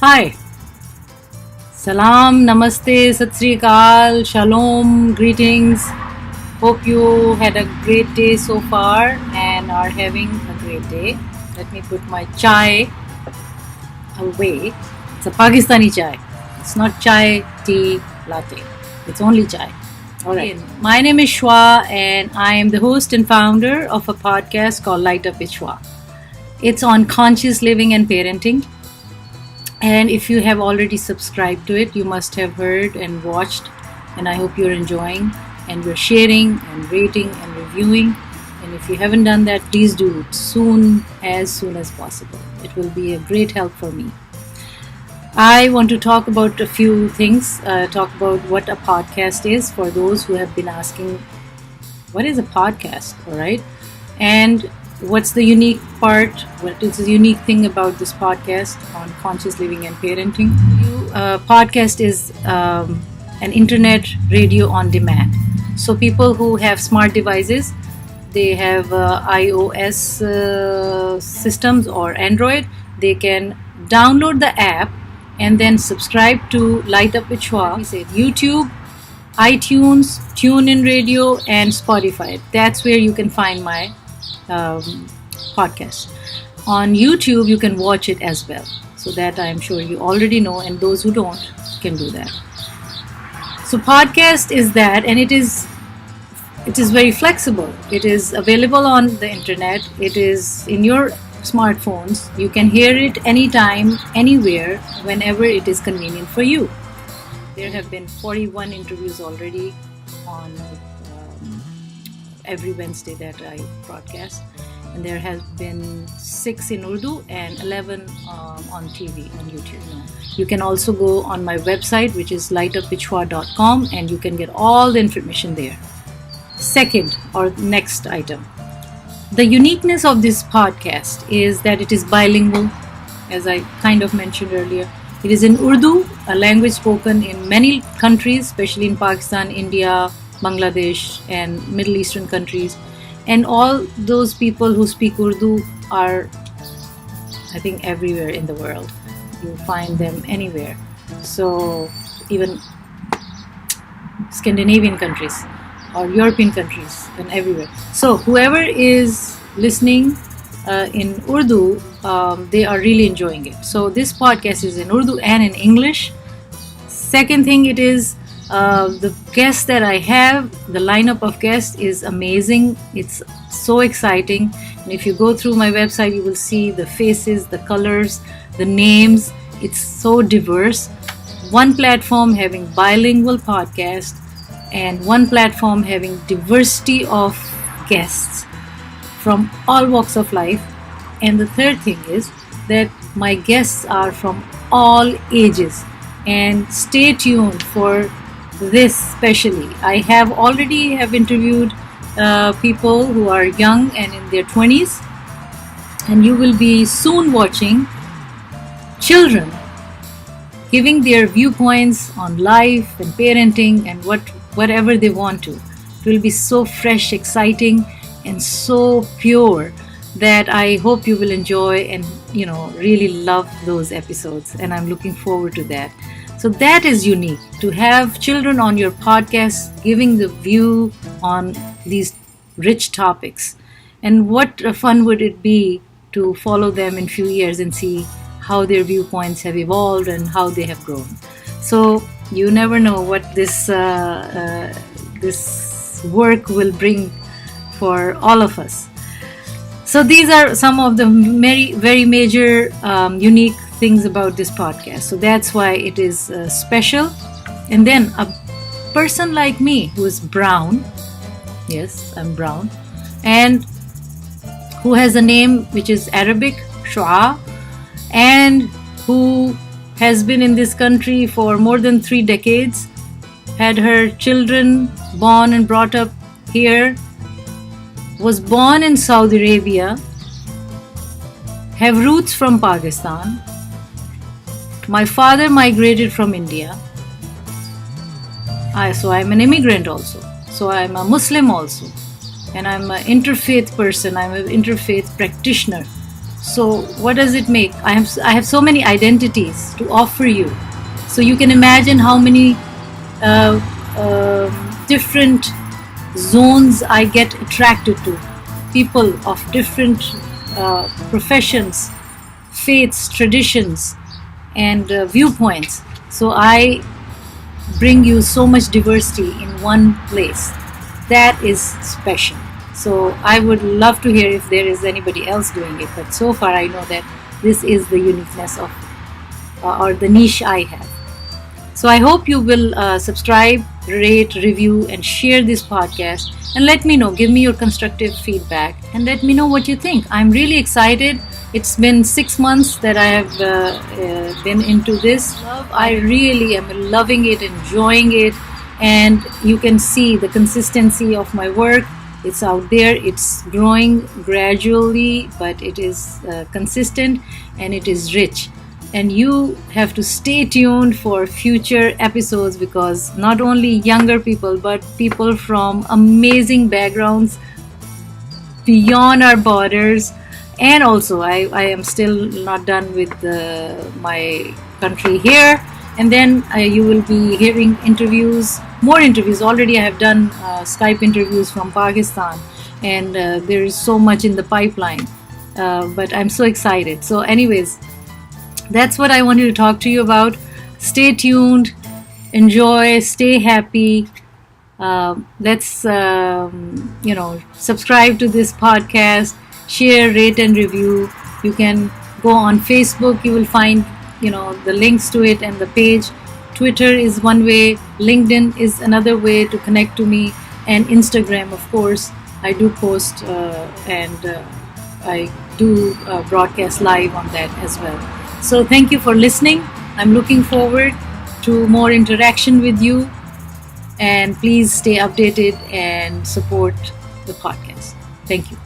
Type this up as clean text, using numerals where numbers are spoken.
Hi. Salam, Namaste, Sat Sri Akal, Shalom, greetings. Hope you had a great day so far and are having a great day. Let me put my chai away. It's a Pakistani chai. It's not chai, tea, latte. It's only chai. Alright. My name is Shwa and I am the host and founder of a podcast called Light Up with Shwa. It's on conscious living and parenting. And if you have already subscribed to it, you must have heard and watched, and I hope you're enjoying and you're sharing and rating and reviewing. And if you haven't done that, please do it soon as possible. It will be a great help for me. I want to talk about a few things, talk about what a podcast is for those who have been asking, what is a podcast, all right? And what's the unique part? What is the unique thing about this podcast on conscious living and parenting? Podcast is an internet radio on demand. So people who have smart devices, they have iOS systems or Android, they can download the app and then subscribe to Light Up with Shwa. We said YouTube, iTunes, TuneIn Radio, and Spotify. That's where you can find my podcast. On YouTube you can watch it as well, so that I'm sure you already know, and those who don't can do that. So podcast is that, and it is very flexible. It is available on the internet. It is in your smartphones. You can hear it anytime, anywhere, whenever it is convenient for you. There have been 41 interviews already on every Wednesday that I broadcast, and there has been 6 in Urdu and 11 on TV on YouTube. You can also go on my website, which is lightupwithshwa.com, and you can get all the information there. Second, or next item, the uniqueness of this podcast is that it is bilingual, as I kind of mentioned earlier. It is in Urdu, a language spoken in many countries, especially in Pakistan, India, Bangladesh, and Middle Eastern countries. And all those people who speak Urdu are, I think, everywhere in the world. You find them anywhere. So even Scandinavian countries or European countries and everywhere. So whoever is listening in Urdu, they are really enjoying it. So this podcast is in Urdu and in English. Second thing, it is the guests that I have, the lineup of guests is amazing. It's so exciting. And if you go through my website, you will see the faces, the colors, the names. It's so diverse. One platform having bilingual podcast, and one platform having diversity of guests from all walks of life. And the third thing is that my guests are from all ages. And stay tuned for this especially. I have already interviewed people who are young and in their 20s, and you will be soon watching children giving their viewpoints on life and parenting and whatever they want to. It will be so fresh, exciting, and so pure that I hope you will enjoy and really love those episodes, and I'm looking forward to that. So that is unique, to have children on your podcast giving the view on these rich topics. And what fun would it be to follow them in few years and see how their viewpoints have evolved and how they have grown. So you never know what this work will bring for all of us. So these are some of the very major unique things about this podcast. So that's why it is special. And then a person like me who is brown, yes, I'm brown, and who has a name which is Arabic, Shwa, and who has been in this country for more than 3 decades, had her children born and brought up here, was born in Saudi Arabia, have roots from Pakistan. My father migrated from India. So I'm an immigrant also. So I'm a Muslim also. And I'm an interfaith person. I'm an interfaith practitioner. So what does it make? I have so many identities to offer you. So you can imagine how many uh, different zones I get attracted to. People of different professions, faiths, traditions, and viewpoints. So I bring you so much diversity in one place. That is special. So I would love to hear if there is anybody else doing it. But so far, I know that this is the uniqueness of or the niche I have. So I hope you will subscribe, rate, review, and share this podcast. And let me know, give me your constructive feedback, and let me know what you think. I'm really excited. It's been 6 months that I have been into this. I really am loving it, enjoying it, and you can see the consistency of my work. It's out there, it's growing gradually, but it is consistent and it is rich. And you have to stay tuned for future episodes, because not only younger people, but people from amazing backgrounds beyond our borders. And also, I am still not done with my country here. And then you will be hearing interviews, more interviews. Already I have done Skype interviews from Pakistan, and there is so much in the pipeline. But I'm so excited. So anyways, that's what I wanted to talk to you about. Stay tuned, enjoy, stay happy. Let's subscribe to this podcast, share, rate, and review. You can go on Facebook. You will find the links to it and the page. Twitter is one way. LinkedIn is another way to connect to me, and Instagram, of course. I do post and I do broadcast live on that as well. So thank you for listening. I'm looking forward to more interaction with you, and please stay updated and support the podcast. Thank you.